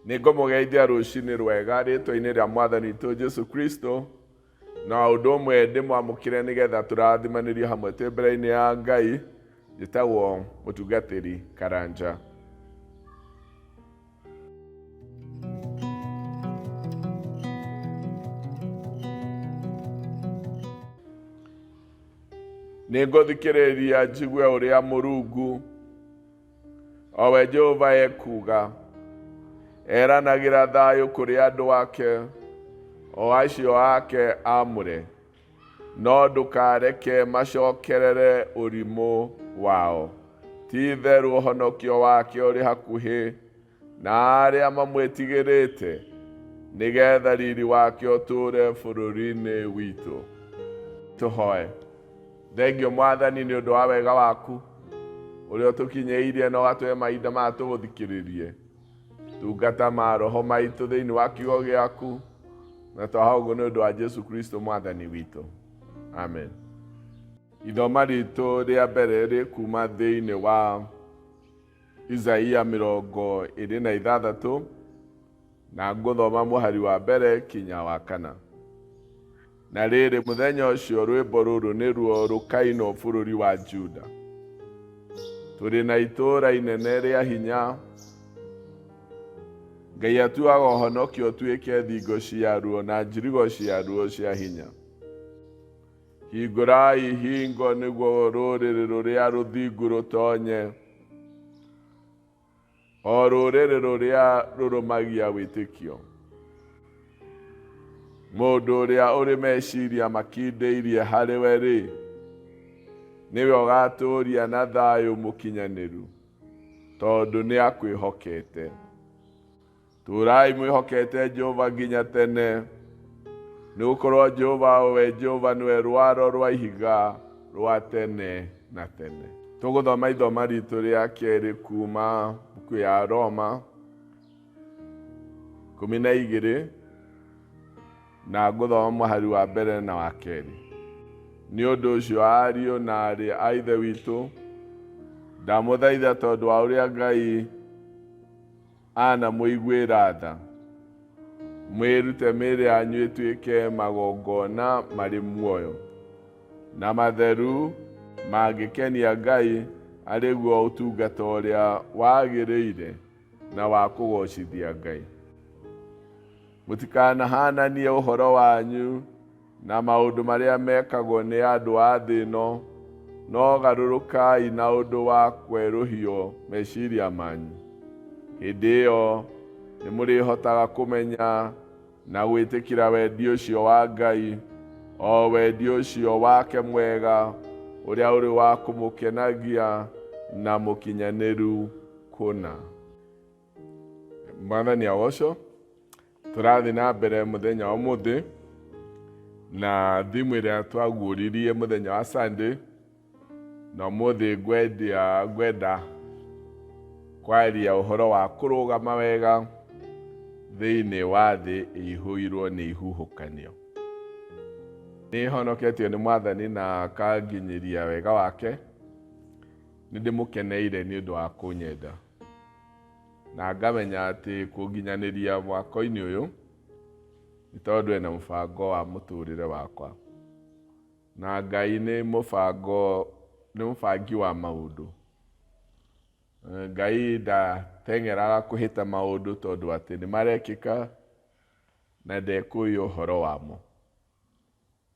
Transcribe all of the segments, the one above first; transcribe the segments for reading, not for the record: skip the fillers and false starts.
Nĩngũmũgeithia rũciinĩ rwega rĩtwa-inĩ rĩa Mwathani witũ Jesu Kristo, na ũndũ ũmwe ndĩmwamũkĩre nĩgetha tũrathimanĩrio hamwe twĩ mbere-inĩ ya Ngai. Njĩtagwo mũtungatĩri Karanja. Nĩngũthikĩrĩria njigue ũrĩa Mũrungu owe Jehova ekuga. Eranagĩra thayũ kũrĩ andũ ake, o acio ake amũre, no ndũkareke macokerere ũrimũ wao. Ti-itherũ ũhonokio wake ũrĩ hakuhĩ na arĩa mamwĩtigĩrĩte, nĩgetha riri wake ũtũũre bũrũri-inĩ witũ. Tũhoe. Thengio Mwathani nĩ ũndũ wa wega waku ũrĩa ũtũkinyĩirie na ũgatũhe mahinda maya tũgũthikĩrĩrie tungata ma roho maitũ thĩinĩ wa kiugo gĩaku, na twaha ũguo nĩ ũndũ wa Jesu Kristo Mwathani witũ. Amen. Ithoma ritũ rĩa mbere rĩ kuma thĩinĩ wa Isaia 26 na ngũthoma mũhari wa mbere kinya wa 4. Na rĩrĩ, mũthenya ũcio rwĩmbo rũrũ nĩruo rũkainwo bũrũri wa Juda. Tũrĩ na itũũra inene rĩa hinya, Ngai atuaga ũhonokio ũtuĩke thingo ciaruo na njirigo ciaruo cia hinya. Hingũrai hingo nĩguo rũrĩrĩ rũrĩa rũthingu rũtonye, o rũrĩrĩ rũrĩa rũrũmagia wĩtĩkio. Mũndũ ũrĩa ũrĩ meciria makindĩirie harĩwe-rĩ, nĩwe ũgatũũria na thayũ mũkinyanĩru, tondũ nĩ akwĩhokete. Tũũrai mwĩhokete Jehova nginya tene, nĩgũkorwo Jehova we Jehova nĩwe rwaro rwa ihiga rwa tene na tene. Tũgũthoma ithoma ritũ rĩa kerĩ kuma buku ya Roma 12 na ngũthoma mũhari wa mbere na wa kerĩ. Nĩ ũndũ ũcio ariũ na aarĩ a Ithe witũ, ndamũthaitha tondũ wa ũrĩa Ngai anamũiguĩra tha, mwĩrute mĩĩrĩ yanyu ĩtuĩke magongona marĩ muoyo na matheru, mangĩkenia Ngai, arĩ guo ũtungata ũrĩa wagĩrĩire na wa kũgocithia Ngai. Mũtikanahananie ũhoro wanyu na maũndũ marĩa mekagwo nĩ andũ a thĩ ĩno, no garũrũkai na ũndũ wa kwerũhio meciria manyu. Hĩndĩ ĩyo nĩmũrĩhotaga kũmenya na gwĩtĩkĩra wendi ũcio wa Ngai, o wendi ũcio wake mwega ũrĩa ũrĩ wa kũmũkenagia na mũkinyanĩru kũna. Mwathani agocwo. Tũrathiĩ na mbere mũthenya wa ũmũthĩ na thimũ ĩrĩa twaguũririe mũthenya wa Sunday, na ũmũthĩ ngwenda kwaria ũhoro wa kũrũgama wega thĩinĩ wa thĩ ĩihũirwo nĩ ihuhũkanio. Nĩhonoketio nĩ Mwathani na akanginyĩria wega wake. Nĩndĩmũkeneire nĩ ũndũ wa kũnyenda, na ngamenya atĩ kũnginyanĩria mwaka-inĩ ũyũ nĩ tondũ ena mũbango wa mũtũrĩre wakwa, na Ngai nĩ mũbangi wa maũndũ. Ngai ndateng'eraga kũhĩta maũndũ tondũ atĩ nĩ marekĩka na ndekũũia ũhoro wamo.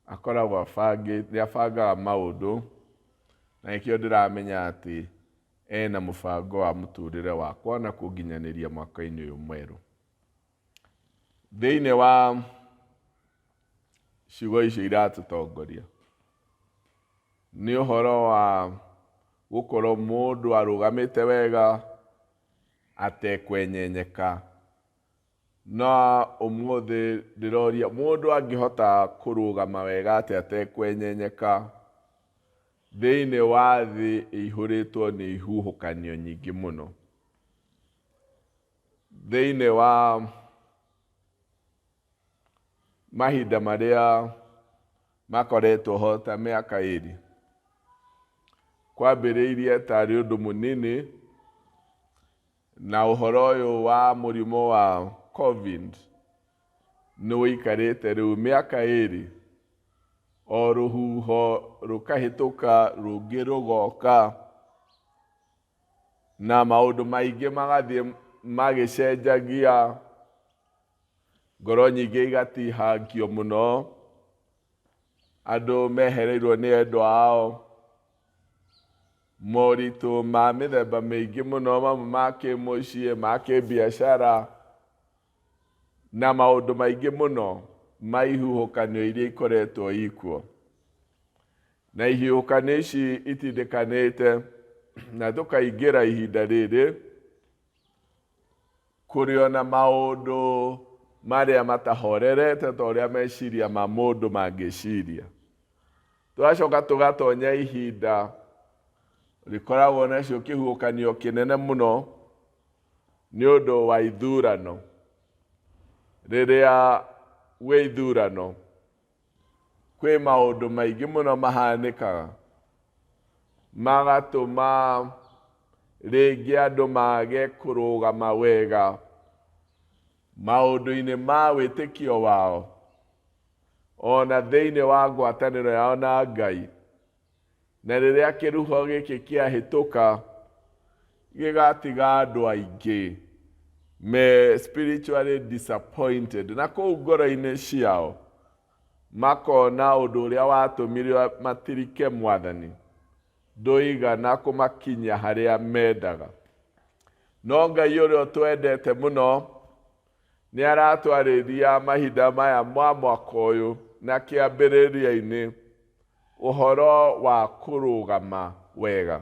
Akoragwo nĩabangaga maũndũ, na nĩkĩo ndĩramenya atĩ ena mũbango wa mũtũrĩre wakwa na kũnginyanĩria mwaka-inĩ ũyũ mwerũ. Thĩinĩ wa ciugo icio iratũtongoria nĩ ũhoro wa gũkorwo mũndũ arũgamĩte wega atekwenyenyeka. No ũmũthĩ ndĩroria, mũndũ angĩhota kũrũgama wega atĩ atekwenyenyeka thĩinĩ wa thĩ ĩihũrĩtwo nĩ ihuhũkanio nyingĩ mũno? Thĩinĩ wa mahinda marĩa makoretwo ho ta mĩaka ĩrĩ, kwambĩrĩirie tarĩ ũndũ mũnini na ũhoro ũyũ wa mũrimũ wa COVID nĩ ũikarĩte rĩu mĩaka 2 o rũhuho rũkahĩtũka rũngĩ rũgoka na maũndũ maingĩ magathiĩ magĩcenjagia, ngoro nyingĩ igatihangio mũno, andũ mehereirwo nĩ endwa ao, moritũ ma mĩthemba mĩingĩ mũno, mamwe ma kĩmũciĩ, ma kĩbiacara na maũndũ maingĩ mũno ma ihuhũkanio iria ikoretwo ikuo. Na ihuhũkanio ici itindĩkanĩte na tũkaingĩra ihinda rĩrĩ kũrĩ ona maũndũ marĩa matahorerete ta ũrĩa meciria ma mũndũ mangĩciria. Tũgacoka tũgatonya ihinda rĩkoragwo nacio kĩhuhũkanio kĩnene mũno nĩ ũndũ wa ithurano. Rĩrĩa gwĩ ithurano kwĩ maũndũ maingĩ mũno mahanĩkaga magatũma rĩngĩ andũ mage kũrũgama wega maũndũ-inĩ ma wĩtĩkio wao, ona thĩinĩ wa ngwatanĩro yao na Ngai. Na rĩrĩa kĩruho gĩkĩ kĩahĩtũka gĩgatiga andũ aingĩ me spiritually disappointed, na kũu ngoro-inĩ ciao makona ũndũ ũrĩa watũmire matirike Mwathani ndũigana kũmakinya harĩa mendaga. No Ngai ũrĩa twendete mũno nĩ aratwarĩria mahinda maya ma mwaka ũyũ na kĩambĩrĩria-inĩ ũhoro wa kũrũgama wega.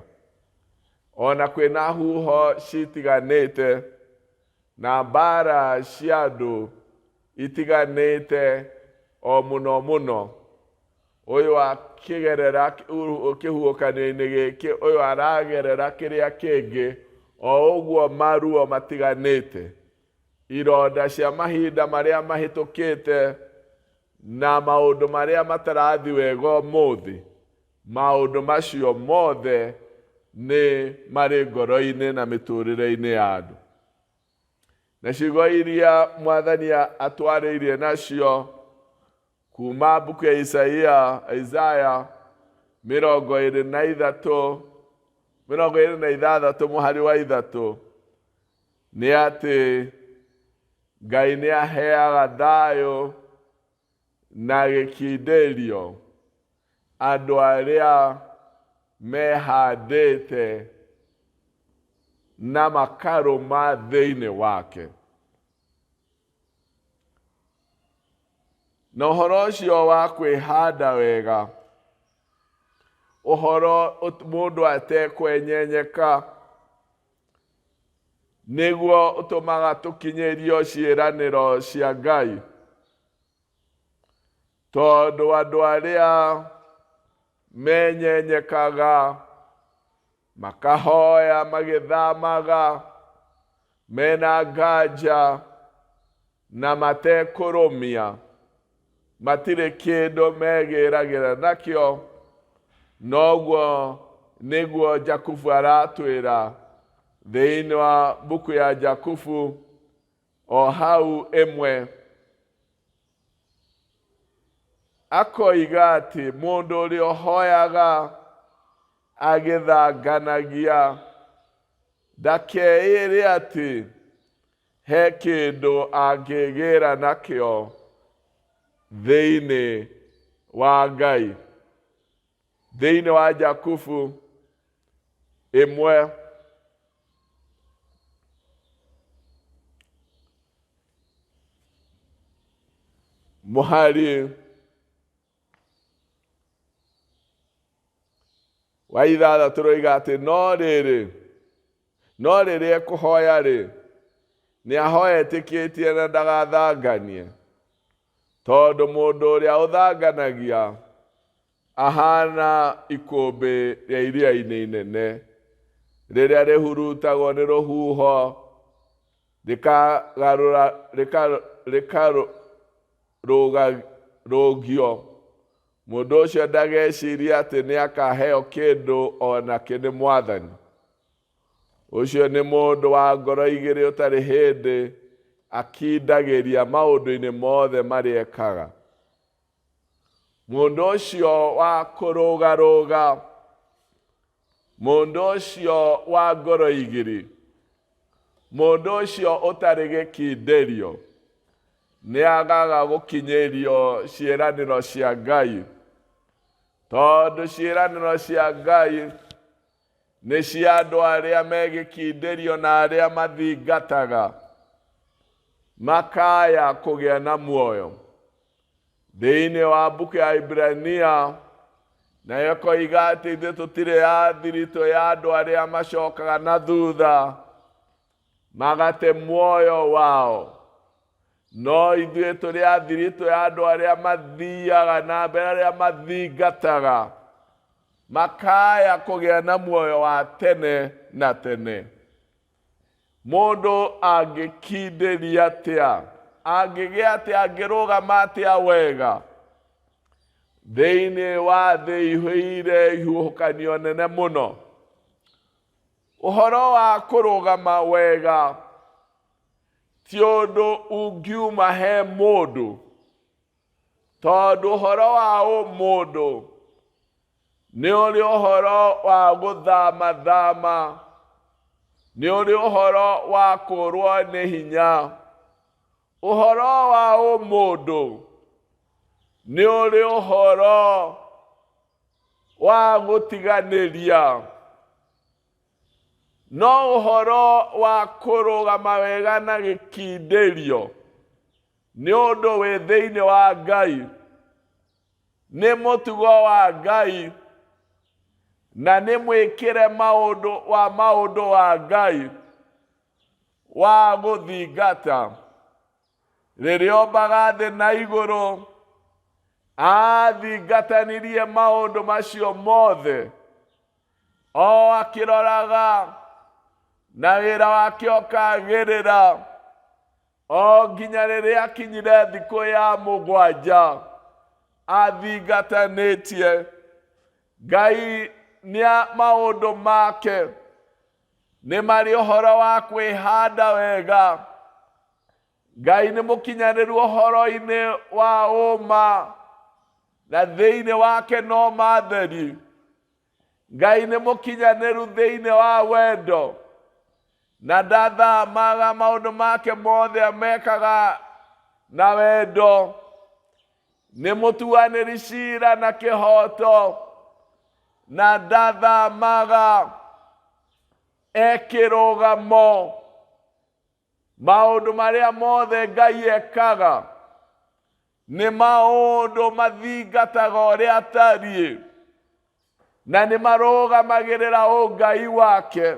Ona kwĩna huho citiganĩte na mbara cia andũ itiganĩte, o mũno mũno ũyũ akĩgerera kĩhuhũkanio-inĩ gĩkĩ, ũyũ aragerera kĩrĩa kĩngĩ, o ũguo maruo matiganĩte, ironda cia mahinda marĩa mahĩtũkĩte na maũndũ marĩa matarathi wega ũmũthĩ. Maũndũ macio mothe nĩ marĩ ngoro-inĩ na mĩtũrĩre-inĩ ya andũ. Na ciugo iria Mwathani atwarĩirie nacio kuma mbuku ya Isaya 23:3 nĩ atĩ Ngai nĩ aheaga thayũ na gĩkindĩrio andũ arĩa mehandĩte na makarũma thĩinĩ wake. Na ũhoro ũcio wa kwĩhanda wega, ũhoro mũndũ atekwenyenyeka, nĩguo ũtũmaga tũkinyĩrio ciĩranĩro cia Ngai. Tondũ andũ arĩa menyenyekaga, makahoya magĩthamaga, mena nganja na matekũrũmia, matirĩ kĩndũ megĩragĩra nakĩo. Noguo nĩguo Jakubu aratwĩra thĩinĩ wa mbuku ya Jakubu o hau 1, akoiga atĩ mũndũ ũrĩa ũhoyaga agĩthanganagia ndakeĩre atĩ he kĩndũ angĩgĩra nakĩo thĩinĩ wa Ngai. Thĩinĩ wa Jakubu 1 mũhari wa 6 roiga atĩ no rĩrĩ ekũhoya-rĩ, nĩ ahoya etĩkĩtie na ndagathanganie, tondũ mũndũ ũrĩa ũthanganagia ahana ikũmbĩ rĩa iria-inĩ inene rĩrĩa rĩhurutagwo nĩ rũhuho rĩkarũgio. Mũndũ ũcio ndageciria atĩ nĩ akaheo kĩndũ o nakĩ nĩ Mwathani. Ucio nĩ mũndũ wa ngoro igĩrĩ ũtarĩ hĩndĩ akindagĩria maũndũ-inĩ mothe marĩa ekaga. Mũndũ ũcio wa kũrũgarũga, mũndũ ũcio wa ngoro igĩrĩ, mũndũ ũcio ũtarĩ gĩkindĩrio, nĩagaga gũkinyĩrio ciĩranĩro cia Ngai. Tondũ ciĩranĩro cia Ngai nĩ cia andũ arĩa megĩkindĩrio na arĩa mathingataga, makaya kũgĩa na muoyo. Thĩinĩ wa mbuku ya Ibrania nayo koiga atĩ ithuĩ tũtirĩ a thiritũ ya andũ arĩa macokaga na thutha magate muoyo wao, no ithuĩ tũrĩ a thiritũ ya andũ arĩa mathiaga na mbere, arĩa mathingataga, makaya kũgĩa na muoyo wa tene na tene. Mũndũ angĩkindĩria atĩa, angĩgĩa atĩa, angĩrũgama atĩa wega thĩinĩ wa thĩ ihũire ihuhũkanio nene mũno? Ũhoro wa kũrũgama wega ti ũndũ ungiuma he mũndũ, tondũ ũhoro wa mũndũ nĩ ũrĩ ũhoro wa gũthama, nĩ ũrĩ ũhoro wa kũrwo nĩ hinya. Ũhoro wa mũndũ nĩ ũrĩ ũhoro wa gũtiganĩria, no ũhoro wa kũrũgama wega na gĩkindĩrio nĩ ũndũ wĩ thĩinĩ wa Ngai, nĩ mũtugo wa Ngai, na nĩ mwĩkĩre maũndũ wa Ngai wa gũthingata. Rĩrĩa ombaga thĩ na igũrũ athingatanirie maũndũ macio mothe, o akĩroraga na wĩra wake ũkagĩrĩra, o nginya rĩrĩa akinyire thikũ ya 7 athingatanĩtie. Ngai nĩa maũndũ make nĩ marĩ ũhoro wa kwĩhanda wega. Ngai nĩ mũkinyanĩru ũhoro-inĩ wa ũma, na thĩinĩ wake no matheri. Ngai nĩ mũkinyanĩru thĩinĩ wa wendo, na ndathamaga, maũndũ make mothe amekaga na wendo. Nĩ mũtuanĩri cira na kĩhoto, na ndathamaga, ekĩrũgamo. Maũndũ marĩa mothe Ngai ekaga nĩ maũndũ mathingataga ũrĩa atariĩ, na nĩ marũgamagĩrĩra ũngai wake.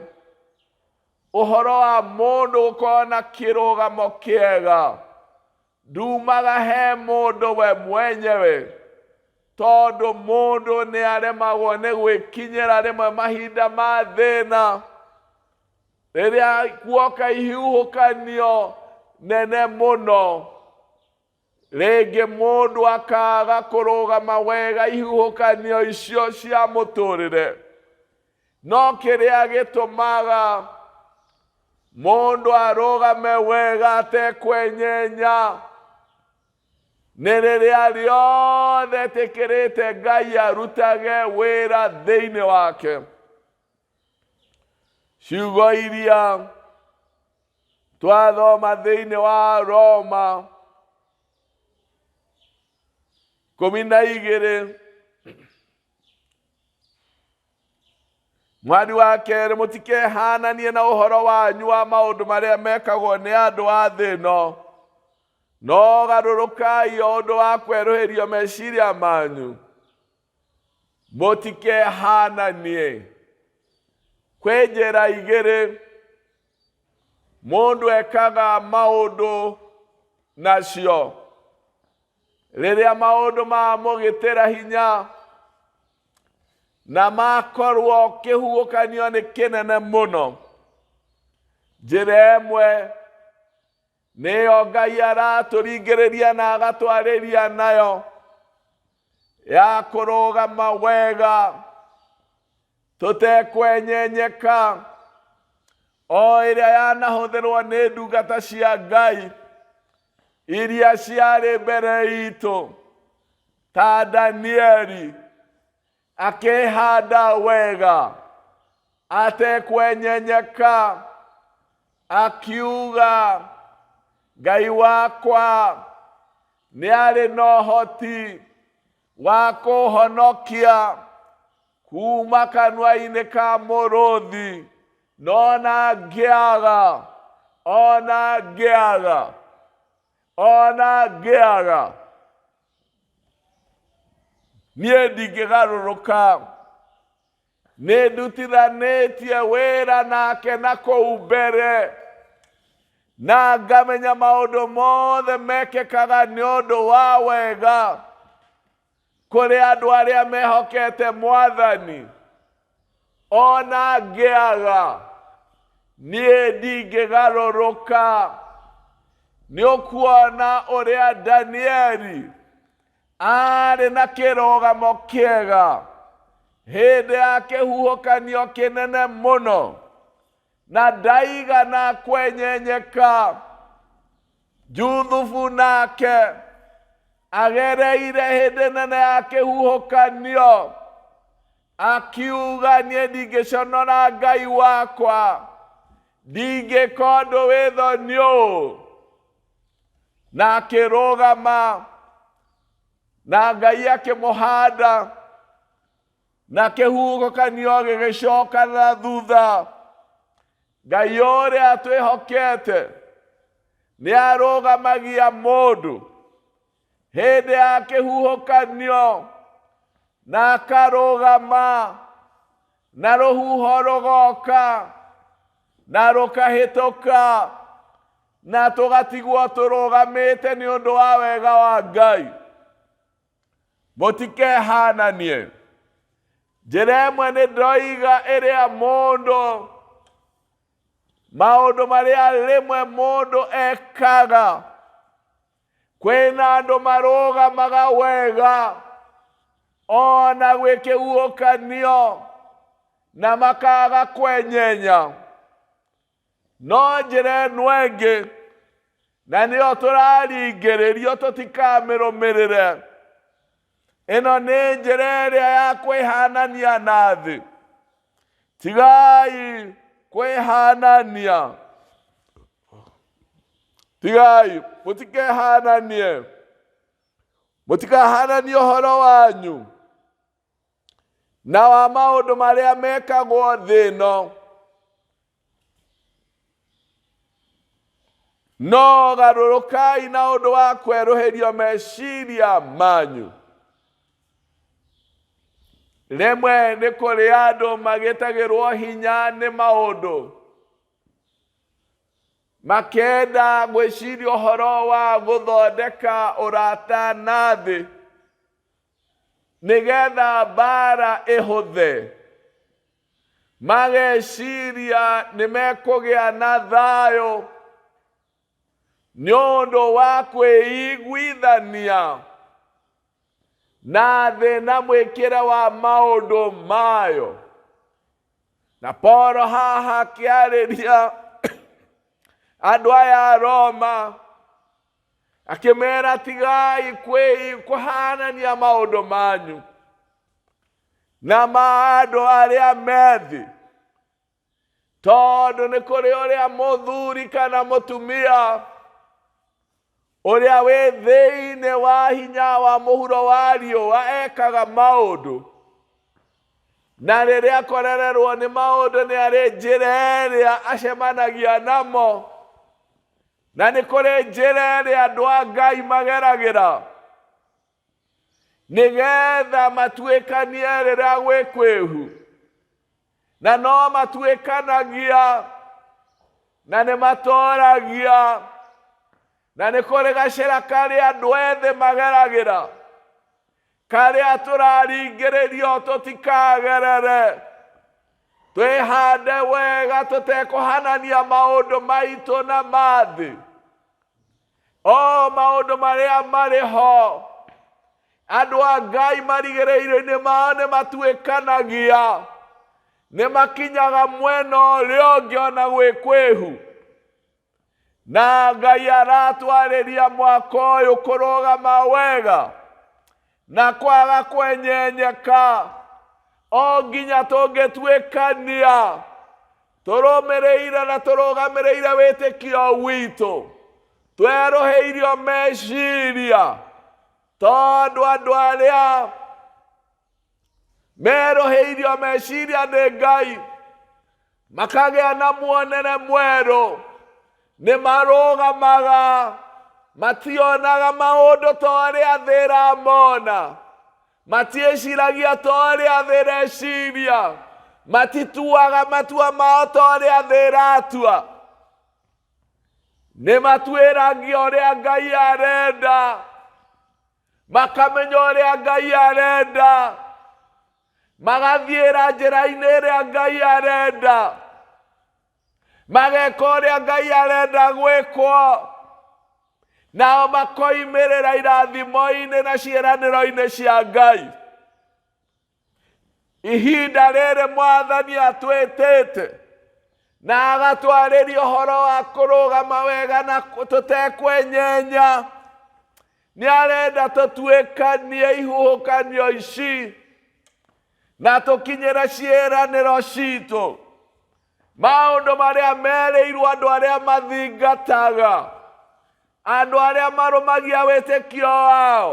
Ũhoro wa mũndũ gũkorwo na kĩrũgamo kĩega ndumaga he mũndũ we mwenyewe, tondũ mũndũ nĩ aremagwo nĩ gwĩkinyĩra rĩmwe mahinda ma thĩna. Rĩrĩa guoka ihuhũkanio nene mũno, rĩngĩ mũndũ akaga kũrũgama wega ihuhũkanio icio cia mũtũrĩre. No kĩrĩa gĩtũmaga mũndũ arũgame wega atekwenyenya nĩ rĩrĩa rĩothe etĩkĩrĩte Ngai arutage wĩra thĩinĩ wake. Ciugo iria twathoma thĩinĩ wa Roma 12 mweri wa 2, mũtikehananie na ũhoro wanyu wa maũndũ marĩa mekagwo nĩ andũ a thĩ ĩno, no garũrũkai o ũndũ wa kwerũhĩrio meciria manyu. Mũtikehananie. Kwĩ njĩra igĩrĩ mũndũ ekaga maũndũ nacio. Rĩrĩa maũndũ mamũgĩtĩra hinya na makorwo kĩhuhũkanio nĩ kĩnene mũno, njĩra ĩmwe nĩyo Ngai aratũringĩrĩria na agatwarĩria nayo ya kũrũgama wega tũtekwenyenyeka, o ĩrĩa yanahũthĩrwo nĩ ndungata cia Ngai iria ciarĩ mbere itũ, ta Danieli akĩhanda wega atekwenyenyeka, akiuga Ngai wakwa nĩ arĩ na ũhoti wa kũhonokia kuma kanua-inĩ ka mũrũthi, ona ngĩaga niĩ ndingĩgarũrũka. Nĩ ndutithanĩtie wĩra nake na kũu mbere, na ngamenya maũndũ mothe mekĩkaga nĩ ũndũ wa wega kũrĩ andũ arĩa mehokete Mwathani. Ona ngĩaga niĩ ndingĩgarũrũka. Nĩ ũkuona ũrĩa Danieli arĩ na kĩrũgamo kĩega hĩndĩ ya kĩhuhũkanio kĩnene mũno, na ndaigana kwenyenyeka. Juthufu nake agereire hĩndĩ nene ya kĩhuhũkanio, akiuga niĩ ndingĩconora Ngai wakwa, ndingĩka ũndũ wĩ thoni ũũ. Na akĩrũgama, na Ngai akĩmũhanda, na kĩhuhũkanio gĩgĩcoka na thutha. Ngai ũrĩa twĩhokete nĩ arũgamagia mũndũ hĩndĩ ya kĩhuhũkanio, na akarũgama, na rũhuho rũgoka na rũkahĩtũka, na tũgatigwo tũrũgamĩte nĩ ũndũ wa wega wa Ngai. Mũtikehananie. Njĩra ĩmwe nĩ ndoiga ĩrĩa mũndũ, maũndũ marĩa rĩmwe mũndũ ekaga. Kwĩna andũ marũgamaga wega ona gwĩ kĩhuhũkanio na makaga kwenyenya. No njĩra ĩno ĩngĩ, na nĩyo tũraringĩrĩrio tũtikamĩrũmĩrĩre, ĩno nĩ njĩra ĩrĩa ya kwĩhanania na thĩ. Tigai kwĩhanania. Tigai, mũtikehananie. Mũtikahananie ũhoro wanyu na wa maũndũ marĩa mekagwo thĩ ĩno, no garũrũkai na ũndũ wa kwerũhĩrio meciria manyu. Rĩmwe nĩ kũrĩ andũ magĩtagĩrwo hinya nĩ maũndũ, makenda gwĩciria ũhoro wa gũthondeka ũrata na thĩ nĩgetha mbara ĩhũthe. Mageciria nĩ mekũgĩa na thayũ nĩ ũndũ wa kwĩiguithania na thĩ na mwĩkĩre wa maũndũ mayo. Na Paulo haha akĩarĩria andũ aya a Roma, akĩmera tigai kũhanania maũndũ manyu na ma andũ arĩa methi, tondũ nĩ kũrĩ ũrĩa mũthuri kana mũtumia ũrĩa wĩ thĩinĩ wa hinya wa mũhuro wa riũa ekaga maũndũ, na rĩrĩa akorererwo nĩ maũndũ nĩ arĩ njĩra ĩrĩa acemanagia namo, na nĩ kũrĩ njĩra ĩrĩa andũ a Ngai mageragĩra nĩgetha matuĩkanie rĩrĩa gwĩ kwĩhu, na no matuĩkanagia na nĩ matoragia, na nĩ kũrĩ gacĩra karĩa andũ ethĩ mageragĩra, karĩa tũraringĩrĩrio tũtikagerere. Twĩhande wega tũtekũhanania maũndũ maitũ na mathĩ. O maũndũ marĩa marĩ ho, andũ a Ngai marigĩrĩrio-inĩ mao nĩ matuĩkanagia nĩ makinyaga mwena ũrĩa ũngĩ ona gwĩ kwehu. Na Ngai aratwarĩria mwaka ũyũ kũrũgama wega na kwaga kwenyenyeka, o nginya tũngĩtuĩkania tũrũmĩrĩire na tũrũgamĩrĩire wĩtĩkio witũ, twerũhĩirio meciria, tondũ andũ arĩa merũhĩirio meciria nĩ Ngai makagĩa na muonere mwerũ, nĩ marũgamaga, mationaga maũndũ ta ũrĩa thĩ ĩramona, matiĩciragia ta ũrĩa thĩ ĩreciria, matituaga matua mao ta ũrĩa thĩ ĩratua. Nĩ matuĩragia ũrĩa Ngai arenda, makamenya ũrĩa Ngai arenda, magathiĩra njĩra-inĩ ĩrĩa Ngai arenda, mageka ũrĩa Ngai arenda gwĩkwo, nao makoimĩrĩra irathimo-inĩ na ciĩranĩro-inĩ cia Ngai. Ihinda rĩrĩ Mwathani atwĩtĩte na agatwarĩria ũhoro wa kũrũgama wega na tũtekwenyenya. Nĩ arenda tũtuĩkanie ihuhũkanio ici na tũkinyĩre ciĩranĩro citũ, maũndũ marĩa merĩirwo andũ arĩa mathingataga, andũ arĩa marũmagia wĩtĩkio wao,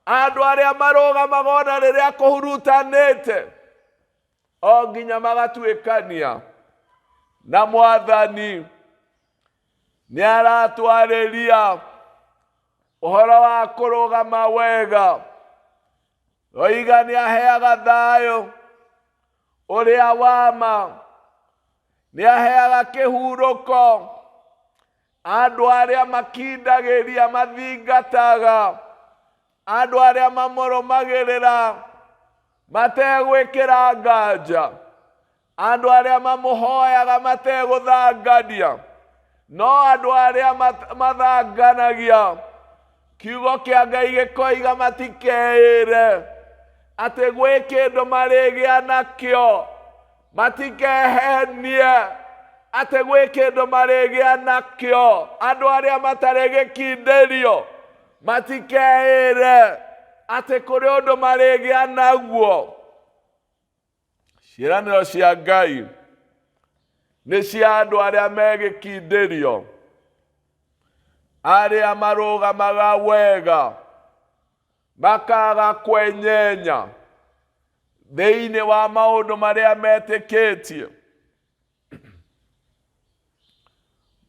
andũ arĩa marũgamaga ona rĩrĩa kũhurutanĩte, o nginya magatuĩkania. Na Mwathani nĩ aratwarĩria ũhoro wa kũrũgama wega, oiga nĩ aheaga thayũ ũrĩa wama, nĩ aheaga kĩhurũko andũ arĩa makindagĩria mathingataga, andũ arĩa mamũrũmagĩrĩra mategwĩkĩra nganja, andũ arĩa mamũhoyaga mategũthangania, no andũ arĩa mathanganagia, kiugo kĩa Ngai gĩkoiga matikeĩre atĩ gwĩ kĩndũ marĩgĩa nakĩo, matikehenie atĩ gwĩ kĩndũ marĩgĩa nakĩo. Andũ arĩa matarĩ gĩkindĩrio matikeĩre atĩ kũrĩ ũndũ marĩgĩa naguo. Ciĩranĩro cia Ngai nĩ cia andũ arĩa megĩkindĩrio, arĩa marũgamaga wega, makaga kwenyenya thĩinĩ wa maũndũ marĩa metĩkĩtie.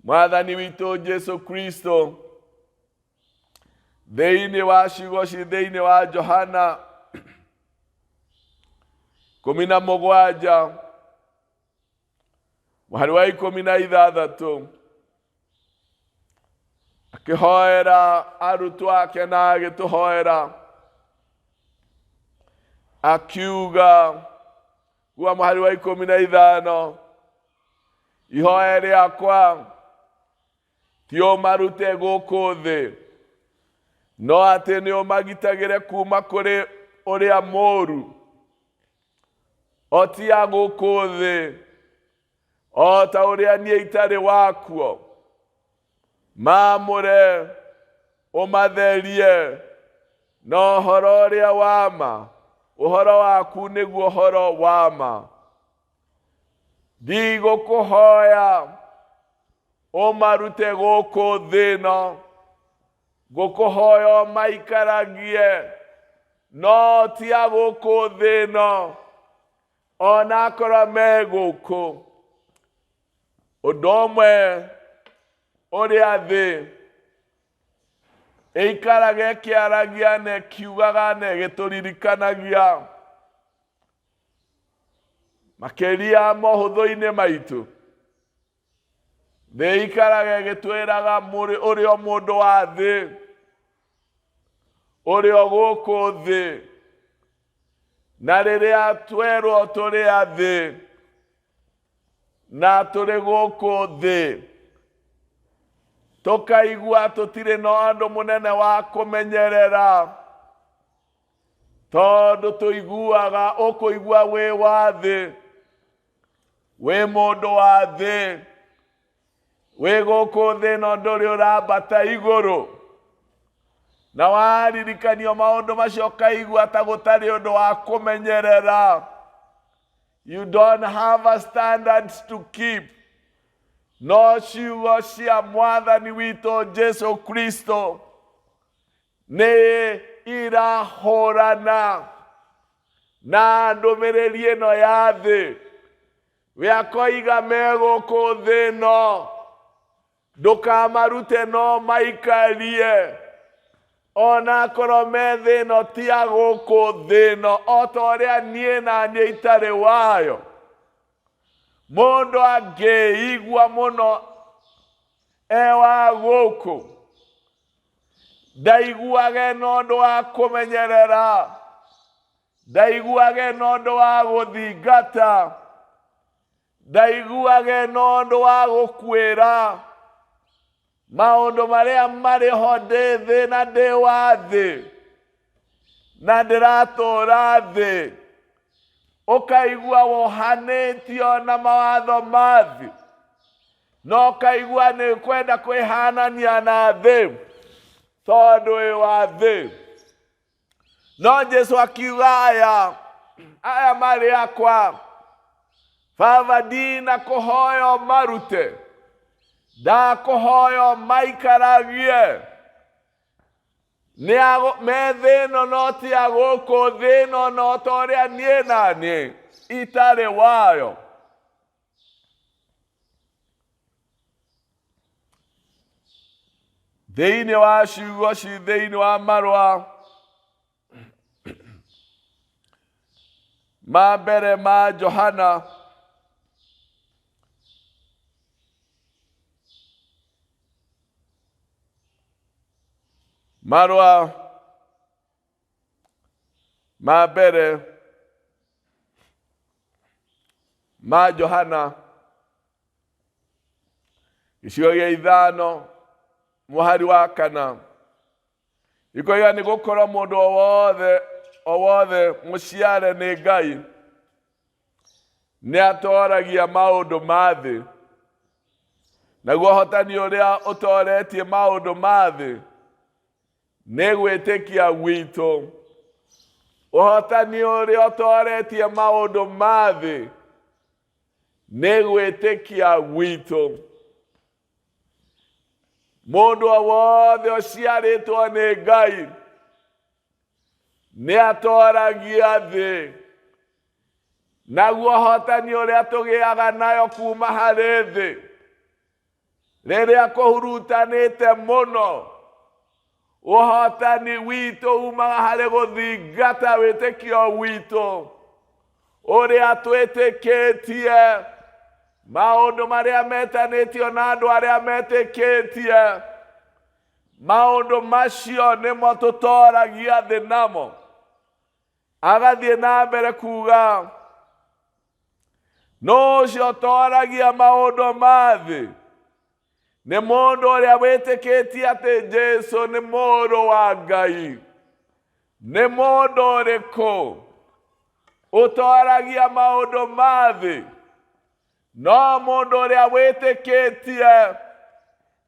Mwathani witũ Jesũ Kristo thĩinĩ wa ciugo ci thĩinĩ wa Johana 17 mũhari wa 16 akĩhoera arutwo ake na agĩtũhoera akiuga, kuwa mũhari wa 15, ihoya rĩakwa ti ũmarute gũkũ thĩ, no atĩ nĩ ũmagitagĩre kuma kũrĩ ũrĩa mũũru. O ti a gũkũ thĩ, o ta ũrĩa niĩ itarĩ wakuo, maamũre ũmatherie na ũhoro ũrĩa wama. Ũhoro waku nĩguo ũhoro wama. Ndigũkũhoya ũmarute gũkũ thĩ ĩno, ngũkũhoya ũmaikaragie, no ti a gũkũ thĩ ĩno, ona akorwo me gũkũ. Ũndũ ũmwe ũrĩa thĩ ĩikaraga ĩkĩaragia na ĩkiugaga na ĩgĩtũririkanagia makĩria mohũthũ-inĩ maitũ, thĩ ĩikaraga ĩgĩtwĩraga ũrĩa mũndũ wa thĩ, ũrĩa gũkũ thĩ, na rĩrĩa twerwo tũrĩ a thĩ na tũrĩ gũkũ thĩ, tũkaigua tũtirĩ na ũndũ mũnene wa kũmenyerera, tondũ tũiguaga ũkũigua wĩ wa thĩ wĩ mũndũ wa thĩ, wĩ gũkũ thĩ ĩno ndũrĩ ũrambata igũrũ, na waririkanio maũndũ macio ũkaigua ta gũtarĩ ũndũ wa kũmenyerera. You don't have a standards to keep. No ciugo cia Mwathani witũ Jesu Kristo nĩ irahũrana na ndũmĩrĩri ĩno ya thĩ. Wĩakoiga megũkũ thĩ ĩno, ndũkamarute no maikarie. Ona korwo me thĩ ĩno ti a gũkũ thĩ ĩno, o ta ũrĩa niĩ na niĩ itarĩ wayo. Mũndũ angĩigua mũno wa gũkũ, ndaiguage n'ũndũ wa kũmenyerera, ndaiguage n'ũndũ wa gũthingata, ndaiguage n'ũndũ wa gũkuĩra maũndũ marĩa marĩ ho ndĩ thĩ na ndĩ wa thĩ na ndĩratũũra thĩ. Ũkaigua wohanĩtio na mawatho ma thĩ, no ũkaigua nĩ kwenda kwĩhanania na thĩ tondũ wĩ wa thĩ. No Jesu akiuga aya marĩ akwa, Baba ndinakũhoya marute, ndakũhoya maikaragie. Me thĩ ĩno no ti a gũkũ thĩ ĩno, no ta ũrĩa niĩ na niĩ itarĩ wayo. Thĩinĩ wa ciugo ci thĩinĩ wa marũa ma mbere ma Johana, marũa ma mbere ma Johana gĩcigo gĩa 5 mũhari wa 4, ikoiga nĩ gũkorwo mũndũ o wothe mũciare nĩ Ngai nĩ atoragia maũndũ ma thĩ, naguo ũhotani ũrĩa ũtoretie maũndũ ma thĩ nĩ gwĩtĩkia gwitũ. Ũhotani ũrĩa ũtoretie maũndũ ma thĩ nĩ gwĩtĩkia gwitũ. Mũndũ o wothe ũciarĩtwo nĩ Ngai nĩ atoragia thĩ, naguo ũhotani ũrĩa tũgĩaga nayo kuma harĩ thĩ rĩrĩa kũhurutanĩte mũno, ũhotani witũ umaga harĩ gũthingata wĩtĩkio witũ ũrĩa twĩtĩkĩtie, maũndũ marĩa metanĩtio na andũ arĩa metĩkĩtie. Maũndũ macio nĩmo tũtoragia thĩ namo. Agathiĩ na mbere kuga, no ũcio ũtoragia maũndũ ma thĩ nĩ mũndũ ũrĩa wĩtĩkĩtie atĩ Jesu nĩ mũrũ wa Ngai. Nĩ mũndũ ũrĩkũ ũtoragia maũndũ ma thĩ? No mũndũ ũrĩa wĩtĩkĩtie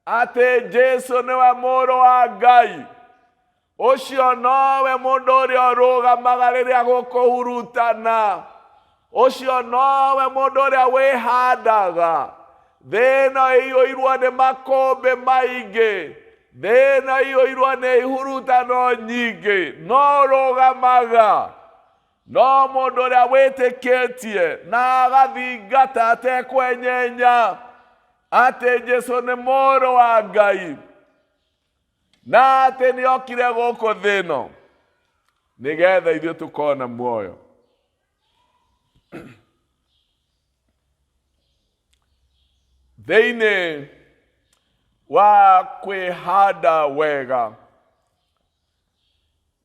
atĩ Jesu nĩwe mũrũ wa Ngai. Ũcio nowe mũndũ ũrĩa ũrũgamaga rĩrĩa gũkũhurutana. Ũcio nowe mũndũ ũrĩa wĩhandaga thĩ ĩno ĩiyũirwo nĩ makũmbĩ maingĩ, thĩ ĩno ĩiyũirwo nĩ ihurutano nyingĩ, no ũrũgamaga. No mũndũ ũrĩa wĩtĩkĩtie na agathingata atekwenyenya atĩ Jesu nĩ mũrũ wa Ngai na atĩ nĩokire gũkũ thĩ ĩno nĩgetha ithuĩ tũkona muoyo. Thĩinĩ wa kwĩhanda wega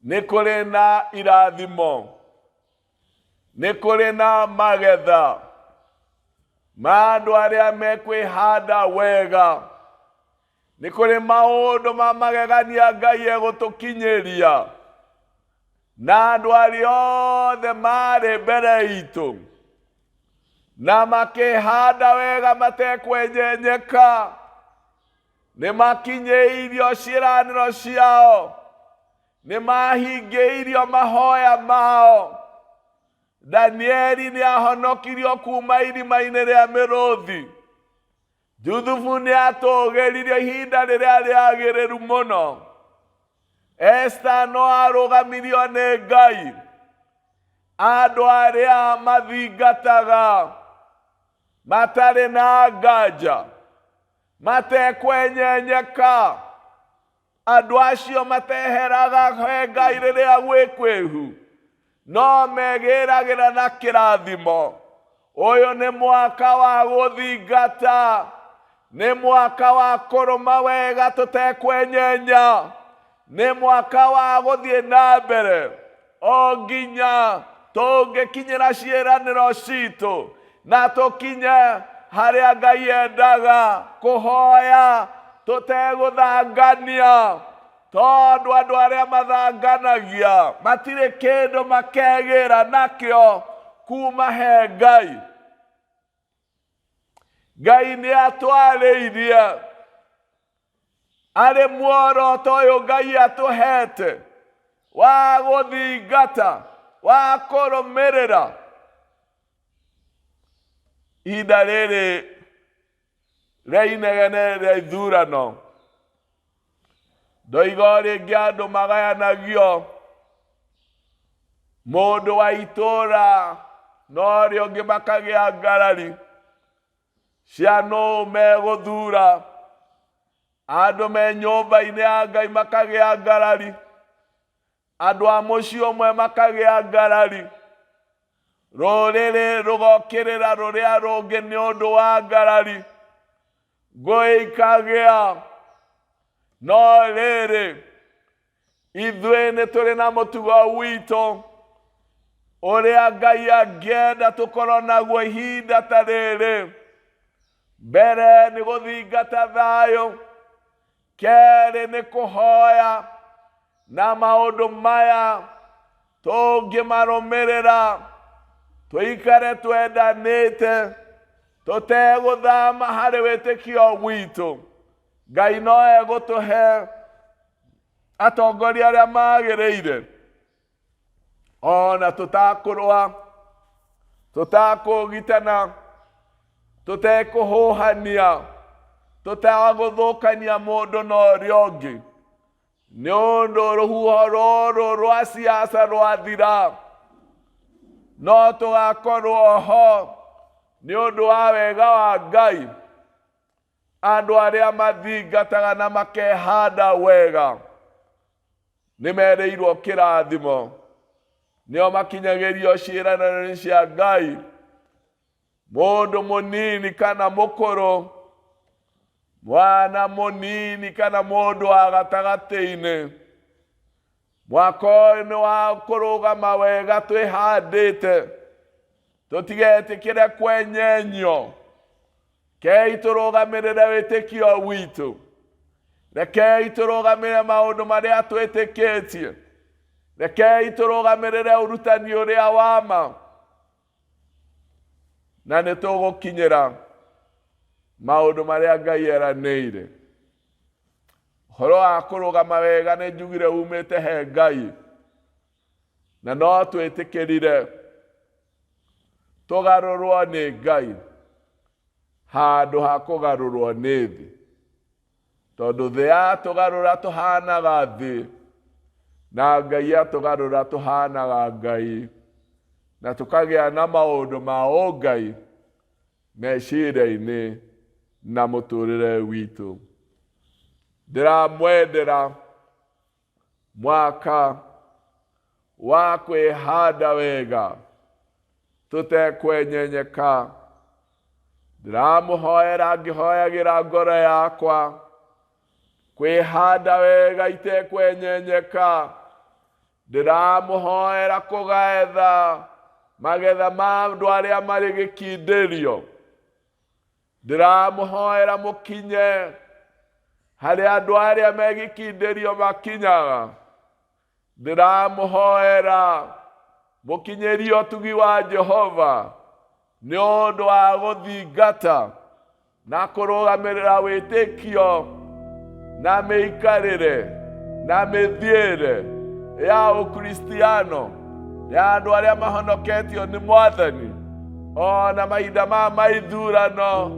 nĩ kũrĩ na irathimo, nĩ kũrĩ na magetha ma andũ arĩa mekwĩhanda wega. Nĩ kũrĩ maũndũ ma magegania Ngai egũtũkinyĩria, na andũ arĩa othe marĩ mbere itũ na makĩhanda wega matekwenyenyeka, nĩmakinyĩirio ciĩranĩro ciao, nĩmahingĩirio mahoya mao. Danieli nĩahonokirio kuma irima-inĩ rĩa mĩrũthi. Juthufu nĩatũgĩririo ihinda rĩrĩa rĩagĩrĩru mũno. Esta no arũgamirio nĩ Ngai. Andũ arĩa mathingataga matarĩ na nganja, matekwenyenyeka, andũ acio mateheraga he Ngai rĩrĩa gwĩ kwĩhu, no megĩragĩra na kĩrathimo. Ũyũ nĩ mwaka wa gũthingata, nĩ mwaka wa kũrũma wega tũtekwenyenya, nĩ mwaka wa gũthiĩ na mbere o nginya tũngĩkinyĩra ciĩranĩro citũ na tũkinye harĩa Ngai endaga, kũhoya tũtegũthangania, tondũ andũ arĩa mathanganagia matirĩ kĩndũ makegĩra nakĩo kuma he Ngai. Ngai nĩatwarĩirie arĩ muoroto ũyũ Ngai atũhete wa gũthingata, wa kũrũmĩrĩra. Ihinda rĩrĩ rĩa inegene rĩa ithurano, ndoiga rĩngĩ andũ magayanagio, mũndũ wa itũũra na ũrĩa ũngĩ makagĩa ngarari cia nũũ megũthura, andũ me nyũmba-inĩ ya Ngai makagĩa ngarari, andũ a mũciĩ ũmwe makagĩa ngarari, rũrĩrĩ rũgokĩrĩra rũrĩa rũngĩ nĩ ũndũ wa ngarari, ngũĩ ikagĩa. No rĩrĩ, ithuĩ nĩ tũrĩ na mũtugo witũ ũrĩa Ngai angĩenda tũkorwo naguo ihinda ta rĩrĩ. Mbere nĩ gũthingata thayũ, kerĩ nĩ kũhoya, na maũndũ maya tũngĩmarũmĩrĩra tũikare twendanĩte, tũtegũthama harĩ wĩtĩkio witũ, Ngai no egũtũhe atongoria arĩa magĩrĩire, ona tũtakũrũa, tũtakũgitana, tũtekũhũhania, tũtegũthũkania mũndũ na ũrĩa ũngĩ, nĩ ũndũ rũhuho rũrũ rwa siasa rwathira, no tũgakorwo ho nĩ ũndũ wa wega wa Ngai. Andũ arĩa mathingataga na makehanda wega nĩmerĩirwo kĩrathimo, nĩo makinyagĩrio ciĩranĩro cia Ngai. Mũndũ mũnini kana mũkũrũ, mwana mũnini kana mũndũ wa gatagatĩ-inĩ, mwaka ũyũ nĩ wa kũrũgama wega twĩhandĩte, tũtigetĩkĩre kwenyenyo. Rekei tũrũgamĩrĩre wĩtĩkio witũ, rekei tũrũgamĩrĩre maũndũ marĩa twĩtĩkĩtie, rekei tũrũgamĩrĩre ũrutani ũrĩa wa ma, na nĩ tũgũkinyĩra maũndũ marĩa Ngai eranĩire. Ũhoro wa kũrũgama wega nĩ njugire umĩte he Ngai, na no twĩtĩkĩrire tũgarũrwo nĩ Ngai handũ ha kũgarũrwo nĩ thĩ, tondũ thĩ yatũgarũra tũhanaga thĩ, na Ngai atũgarũra tũhanaga Ngai, na tũkagĩa na maũndũ ma ũngai meciria-inĩ na mũtũrĩre witũ. Ndĩramwendera mwaka wa kwĩhanda wega tũtekwenyenyeka. Ndĩramũhoera ngĩhoyagĩra ngoro yakwa kwĩhanda wega itekwenyenyeka. Ndĩramũhoera kũgaetha magetha ma andũ arĩa marĩ gĩkindĩrio. Ndĩramũhoera mũkinye harĩa andũ arĩa me gĩkindĩrio makinyaga. Ndĩramũhoera mũkinyĩrie ũtugi wa Jehova nĩ ũndũ wa gũthingata na kũrũgamĩrĩra wĩtĩkio na mĩikarĩre na mĩthiĩre ya ũkristiano ya andũ arĩa mahonoketio nĩ Mwathani, ona mahinda ma ithurano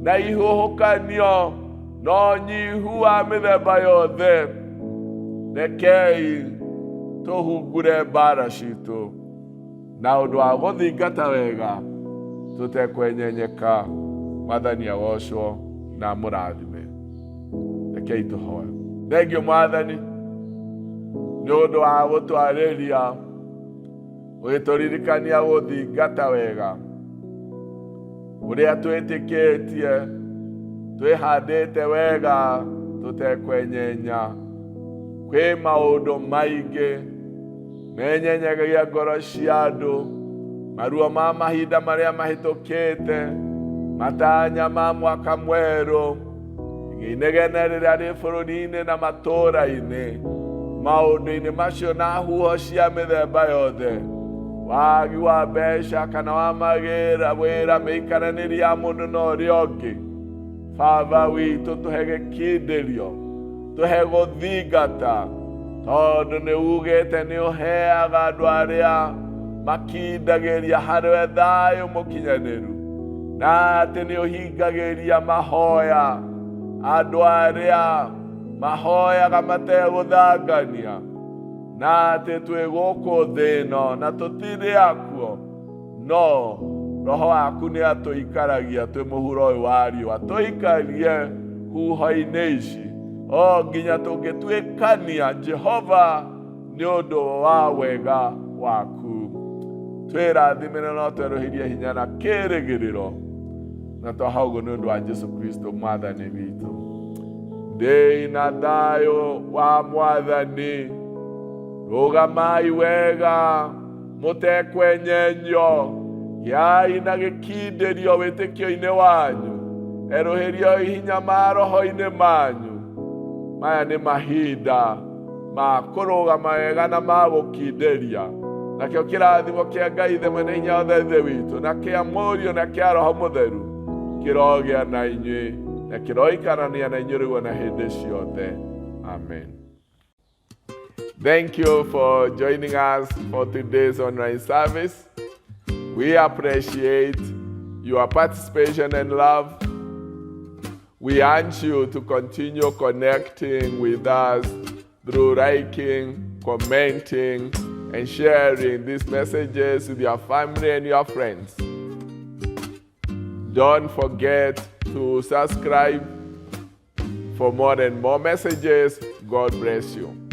na ihuhũkanio na ũnyihu wa mĩthemba yothe. Rekei tũhungure mbara citũ na ũndũ wa gũthingata wega tũtekwenyenyeka. Mwathani agocwo na mũrathime. Rekei tũhoe. Thengio Mwathani nĩ ũndũ wa gũtwarĩria ũgĩtũririkania gũthingata wega ũrĩa twĩtĩkĩtie twĩhandĩte wega tũtekwenyenya. Kwĩ maũndũ maingĩ menyenyagia ngoro cia andũ, maruo ma mahinda marĩa mahĩtũkĩte, matanya ma mwaka mwerũ, inegene rĩrĩa rĩ bũrũri-inĩ na matũũra-inĩ. Maũndũ-inĩ macio na huho cia mĩthemba yothe, wagi wa mbeca kana wa mawĩra, mĩikaranĩrie ya mũndũ na ũrĩa ũngĩ. Baba witũ tũhe gĩkindĩrio, tũhe gũthingata, tondũ nĩ ugĩte nĩ ũheaga andũ arĩa makindagĩria harĩ thayũ mũkinyanĩru, na atĩ nĩ ũhingagĩria mahoya andũ arĩa mahoyaga mategũthangania, na atĩ twĩ gũkũ thĩ ĩno na tũtirĩ akuo, no Roho waku nĩ atũikaragia twĩ mũhuro ũyũ wa riũa. Tũikarie huho-inĩ ici nginya tũngĩtuĩkania Jehova nĩ ũndũ wa wega waku. Twĩrathimĩre no twerũhĩrie hinya na kĩĩrĩgĩrĩro, na twaha ũguo nĩ ũndũ wa Jesu Kristo Mwathani witũ. Ndĩ na thayũ wa Mwathani, rũgamai wega mũtekwenyenyo, gĩai na gĩkindĩrio wĩtĩkio-inĩ wanyu, erũhĩrioi hinya ma roho-inĩ manyu. Maya nĩ mahinda ma kũrũgama wega na ma gũkindĩria. Nakĩo kĩrathimo kĩa Ngai Ithe Mwene Hinya Wothe Ithe witũ na kĩa Mũriũ na kĩa Roho Mũtheru kĩrogĩa na inyuĩ na kĩroikarania na inyuĩ rĩu na hĩndĩ ciothe. Amen. Thank you for joining us for today's online service. We appreciate your participation and love. We urge you to continue connecting with us through liking, commenting, and sharing these messages with your family and your friends. Don't forget to subscribe for more and more messages. God bless you.